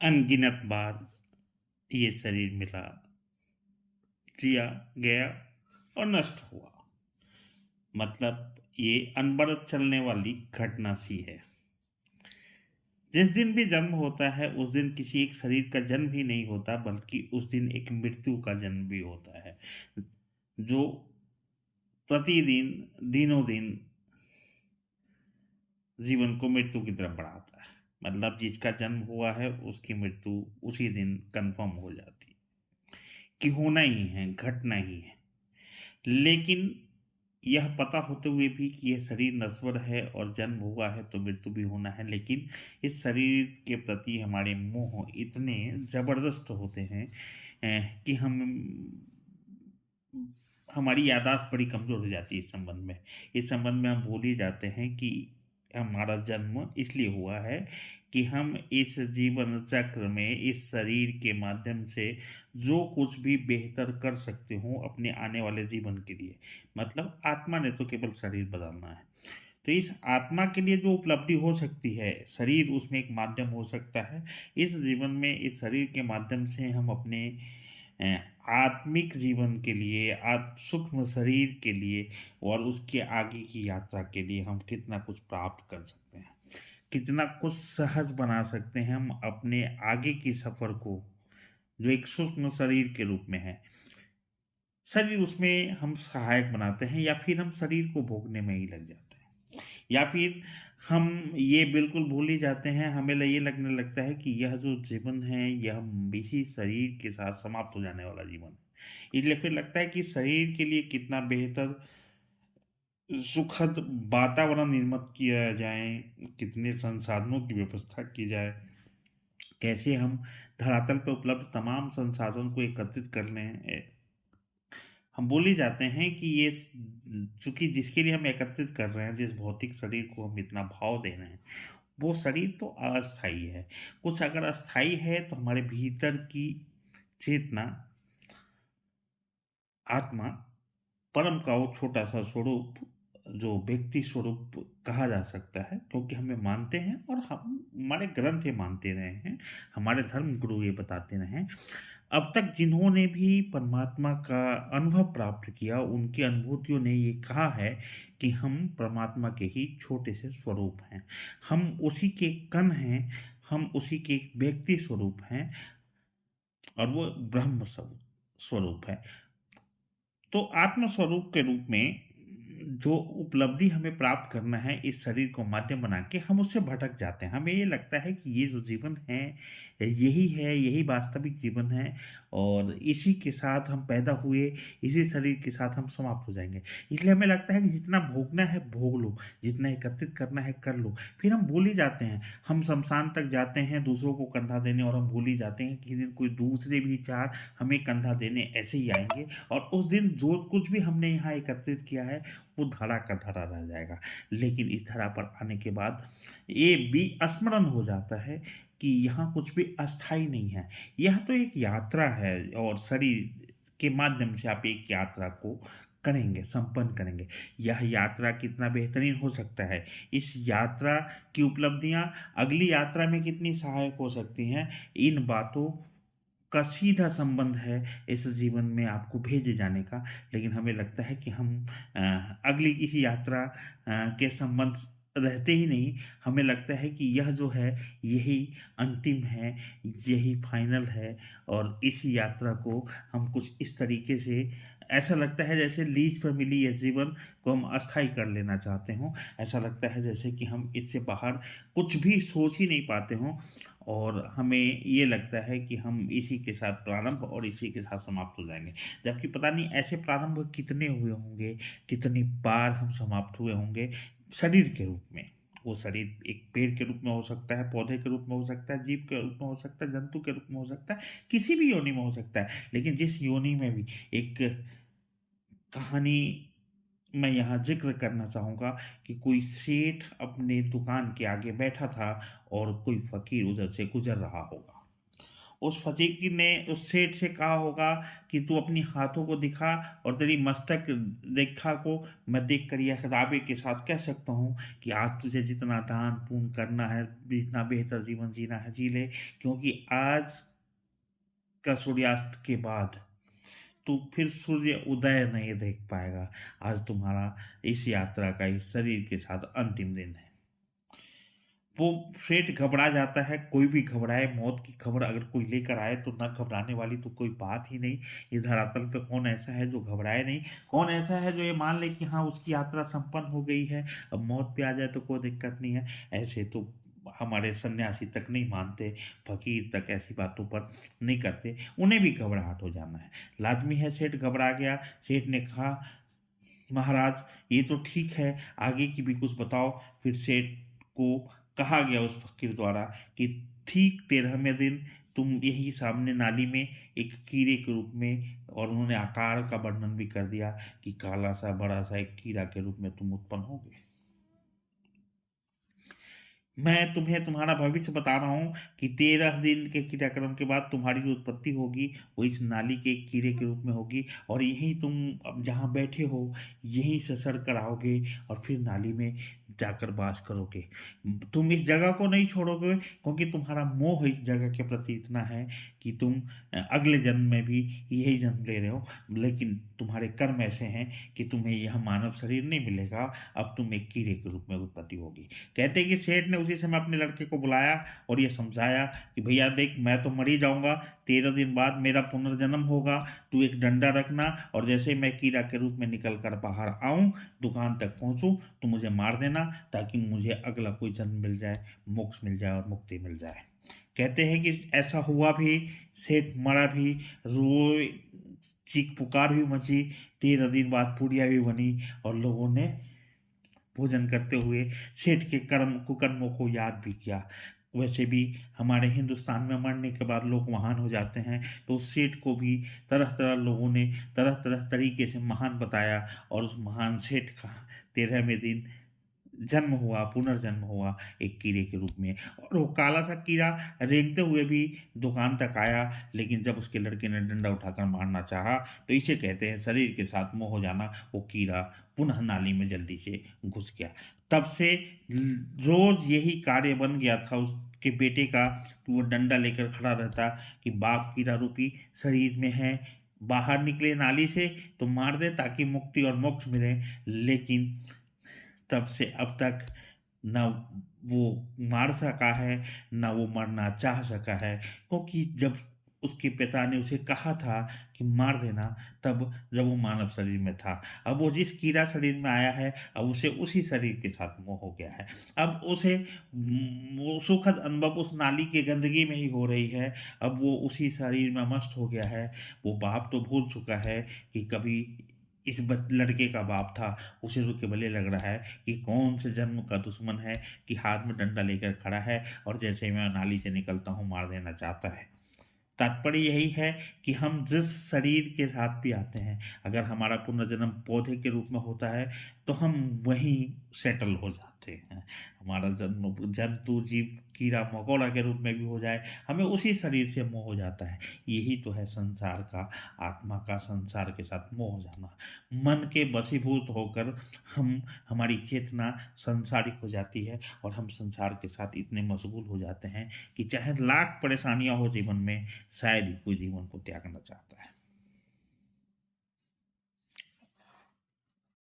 अनगिनत बार ये शरीर मिला, जिया, गया और नष्ट हुआ। मतलब ये अनवरत चलने वाली घटना सी है। जिस दिन भी जन्म होता है उस दिन किसी एक शरीर का जन्म ही नहीं होता, बल्कि उस दिन एक मृत्यु का जन्म भी होता है, जो प्रतिदिन दिनों दिन जीवन को मृत्यु की तरफ बढ़ाता है। मतलब जिसका जन्म हुआ है उसकी मृत्यु उसी दिन कंफर्म हो जाती कि होना ही है, घटना ही है। लेकिन यह पता होते हुए भी कि यह शरीर नश्वर है और जन्म हुआ है तो मृत्यु भी होना है, लेकिन इस शरीर के प्रति हमारे मोह इतने जबरदस्त होते हैं कि हमारी याददाश्त बड़ी कमज़ोर हो जाती है इस संबंध में। इस संबंध में हम भूल ही जाते हैं कि हमारा जन्म इसलिए हुआ है कि हम इस जीवन चक्र में इस शरीर के माध्यम से जो कुछ भी बेहतर कर सकते हो अपने आने वाले जीवन के लिए। मतलब आत्मा ने तो केवल शरीर बदलना है। तो इस आत्मा के लिए जो उपलब्धि हो सकती है, शरीर उसमें एक माध्यम हो सकता है। इस जीवन में इस शरीर के माध्यम से हम अपने आत्मिक जीवन के लिए, सूक्ष्म शरीर के लिए और उसके आगे की यात्रा के लिए हम कितना कुछ प्राप्त कर सकते हैं, कितना कुछ सहज बना सकते हैं हम अपने आगे की सफ़र को, जो एक सूक्ष्म शरीर के रूप में है। शरीर उसमें हम सहायक बनाते हैं या फिर हम शरीर को भोगने में ही लग जाते हैं, या फिर हम ये बिल्कुल भूल ही जाते हैं, हमें ये लगने लगता है कि यह जो जीवन है यह इसी शरीर के साथ समाप्त हो जाने वाला जीवन है। इसलिए फिर लगता है कि शरीर के लिए कितना बेहतर सुखद वातावरण निर्मित किया जाए, कितने संसाधनों की व्यवस्था की जाए, कैसे हम धरातल पर उपलब्ध तमाम संसाधन को एकत्रित कर लें। हम भूल ही जाते हैं कि ये चूँकि जिसके लिए हम एकत्रित कर रहे हैं, जिस भौतिक शरीर को हम इतना भाव दे रहे हैं, वो शरीर तो अस्थायी है। कुछ अगर अस्थायी है तो हमारे भीतर की चेतना, आत्मा, परम का वो छोटा-सा स्वरूप, जो व्यक्ति स्वरूप कहा जा सकता है, क्योंकि हमें मानते हैं और हम हमारे ग्रंथ ये मानते रहे हैं, हमारे धर्म गुरु ये बताते रहे हैं। अब तक जिन्होंने भी परमात्मा का अनुभव प्राप्त किया, उनकी अनुभूतियों ने ये कहा है कि हम परमात्मा के ही छोटे से स्वरूप हैं। हम उसी के कण हैं, हम उसी के एक व्यक्ति स्वरूप हैं और वो ब्रह्म स्वरूप है। तो आत्म स्वरूप के रूप में जो उपलब्धि हमें प्राप्त करना है इस शरीर को माध्यम बना के, हम उससे भटक जाते हैं। हमें ये लगता है कि ये जो जीवन है यही है, यही वास्तविक जीवन है और इसी के साथ हम पैदा हुए, इसी शरीर के साथ हम समाप्त हो जाएँगे। इसलिए हमें लगता है कि जितना भोगना है भोग लो, जितना एकत्रित करना है कर लो। फिर हम भूल ही जाते हैं, हम शमशान तक जाते हैं दूसरों को कंधा देने और हम भूल ही जाते हैं कि दिन कोई दूसरे भी 4 हमें कंधा देने ऐसे ही आएँगे और उस दिन जो कुछ भी हमने यहाँ एकत्रित किया है वो धरा का धरा रह जाएगा। लेकिन इस धरा पर आने के बाद ये भी स्मरण हो जाता है कि यहाँ कुछ भी अस्थायी नहीं है। यह तो एक यात्रा है और शरीर के माध्यम से आप एक यात्रा को करेंगे, संपन्न करेंगे। यह यात्रा कितना बेहतरीन हो सकता है, इस यात्रा की उपलब्धियाँ अगली यात्रा में कितनी सहायक हो सकती हैं, इन बातों का सीधा संबंध है इस जीवन में आपको भेजे जाने का। लेकिन हमें लगता है कि हम अगली किसी यात्रा के संबंध रहते ही नहीं। हमें लगता है कि यह जो है यही अंतिम है, यही फाइनल है और इस यात्रा को हम कुछ इस तरीके से, ऐसा लगता है जैसे लीज पर मिली ये जीवन को हम अस्थायी कर लेना चाहते हों। ऐसा लगता है जैसे कि हम इससे बाहर कुछ भी सोच ही नहीं पाते हों और हमें ये लगता है कि हम इसी के साथ प्रारंभ और इसी के साथ समाप्त हो जाएँगे। जबकि पता नहीं ऐसे प्रारंभ कितने हुए होंगे, कितनी बार हम समाप्त हुए होंगे शरीर के रूप में। वो शरीर एक पेड़ के रूप में हो सकता है, पौधे के रूप में हो सकता है, जीव के रूप में हो सकता है, जंतु के रूप में हो सकता है, किसी भी योनि में हो सकता है। लेकिन जिस योनि में भी एक कहानी मैं यहाँ ज़िक्र करना चाहूँगा कि कोई सेठ अपने दुकान के आगे बैठा था और कोई फ़कीर उधर से गुज़र रहा होगा। उस फकीर ने उस सेठ से कहा होगा कि तू अपनी हाथों को दिखा और तेरी मस्तक रेखा को मैं देख कर यह दावे के साथ कह सकता हूँ कि आज तुझे जितना दान पुण्य करना है, जितना बेहतर जीवन जीना है जी ले, क्योंकि आज का सूर्यास्त के बाद तू फिर सूर्य उदय नहीं देख पाएगा। आज तुम्हारा इस यात्रा का इस शरीर के साथ अंतिम दिन है। वो सेठ घबरा जाता है, कोई भी घबराए, मौत की खबर अगर कोई लेकर आए तो ना घबराने वाली तो कोई बात ही नहीं। इस धरातल पे कौन ऐसा है जो घबराए नहीं? कौन ऐसा है जो ये मान ले कि हाँ, उसकी यात्रा संपन्न हो गई है, अब मौत पे आ जाए तो कोई दिक्कत नहीं है? ऐसे तो हमारे सन्यासी तक नहीं मानते, फ़कीर तक ऐसी बातों पर नहीं करते, उन्हें भी घबराहट हो जाना है। लाज़मी है सेठ घबरा गया, सेठ ने कहा, महाराज ये तो ठीक है, आगे की भी कुछ बताओ। फिर सेठ को कहा गया उस फ़कीर द्वारा कि ठीक 13वें दिन तुम यही सामने नाली में एक कीड़े के रूप में, और उन्होंने आकार का वर्णन भी कर दिया कि काला-सा बड़ा-सा एक कीड़ा के रूप में तुम उत्पन्न होगे। मैं तुम्हें तुम्हारा भविष्य बता रहा हूँ कि 13 दिन के क्रियाक्रम के बाद तुम्हारी जो उत्पत्ति होगी, वो इस नाली के कीड़े के रूप में होगी, और यहीं तुम अब जहाँ बैठे हो, यहीं से सर कर आओगे और फिर नाली में जाकर वास करोगे। तुम इस जगह को नहीं छोड़ोगे, क्योंकि तुम्हारा मोह इस जगह के प्रति इतना है कि तुम अगले जन्म में भी यही जन्म ले रहे हो, लेकिन तुम्हारे कर्म ऐसे हैं कि तुम्हें यह मानव शरीर नहीं मिलेगा, अब तुम एक कीड़े के रूप में उत्पत्ति होगी। कहते हैं कि सेठ ने उसी समय अपने लड़के को बुलाया और ये समझाया कि भैया देख, मैं तो मर ही जाऊंगा, 13 दिन बाद मेरा पुनर्जन्म होगा, तू एक डंडा रखना, और जैसे मैं कीड़ा के रूप में निकल कर बाहर आऊं, दुकान तक पहुंचूं, तो मुझे मार देना, ताकि मुझे अगला कोई जन्म मिल जाए, मोक्ष मिल जाए और मुक्ति मिल जाए। कहते हैं कि ऐसा हुआ भी, सेठ मरा भी, रोए, चीख पुकार भी मची, 13 दिन बाद पूड़ियाँ भी बनी, और लोगों ने भोजन करते हुए सेठ के कर्म कुकर्मों को याद भी किया। वैसे भी हमारे हिंदुस्तान में मरने के बाद लोग महान हो जाते हैं, तो उस सेठ को भी तरह-तरह लोगों ने तरह-तरह तरीके से महान बताया, और उस महान सेठ का 13वें दिन जन्म हुआ, पुनर्जन्म हुआ एक कीड़े के रूप में, और वो काला-सा कीड़ा रेंगते हुए भी दुकान तक आया, लेकिन जब उसके लड़के ने डंडा उठाकर मारना चाहा, तो इसे कहते हैं शरीर के साथ मोह हो जाना। वो कीड़ा पुनः नाली में जल्दी से घुस गया। तब से रोज़ यही कार्य बन गया था उसके बेटे का कि वो डंडा लेकर खड़ा रहता कि बाप कीड़ा रूपी शरीर में है, बाहर निकले नाली से तो मार दे ताकि मुक्ति और मोक्ष मिले। लेकिन तब से अब तक ना वो मार सका है, ना वो मरना चाह सका है, क्योंकि जब उसके पिता ने उसे कहा था कि मार देना, तब जब वो मानव शरीर में था। अब वो जिस कीड़ा शरीर में आया है, अब उसे उसी शरीर के साथ मोह हो गया है। अब उसे वो सुखद अनुभव उस नाली की गंदगी में ही हो रही है। अब वो उसी शरीर में मस्त हो गया है। वो बाप तो भूल चुका है कि कभी इस लड़के का बाप था। उसे तो केवल ये लग रहा है कि कौन से जन्म का दुश्मन है कि हाथ में डंडा लेकर खड़ा है, और जैसे ही मैं नाली से निकलता हूँ मार देना चाहता है। तात्पर्य यही है कि हम जिस शरीर के साथ भी आते हैं, अगर हमारा पुनर्जन्म पौधे के रूप में होता है, तो हम वहीं सेटल हो जाते हैं। हमारा जन्म जंतु, जीव, कीड़ा मकोड़ा के रूप में भी हो जाए, हमें उसी शरीर से मोह हो जाता है। यही तो है संसार का, आत्मा का संसार के साथ मोह हो जाना। मन के वशीभूत होकर हमारी चेतना सांसारिक हो जाती है, और हम संसार के साथ इतने मशगूल हो जाते हैं कि चाहे लाख परेशानियां हो जीवन में, शायद ही कोई जीवन को त्यागना चाहता है।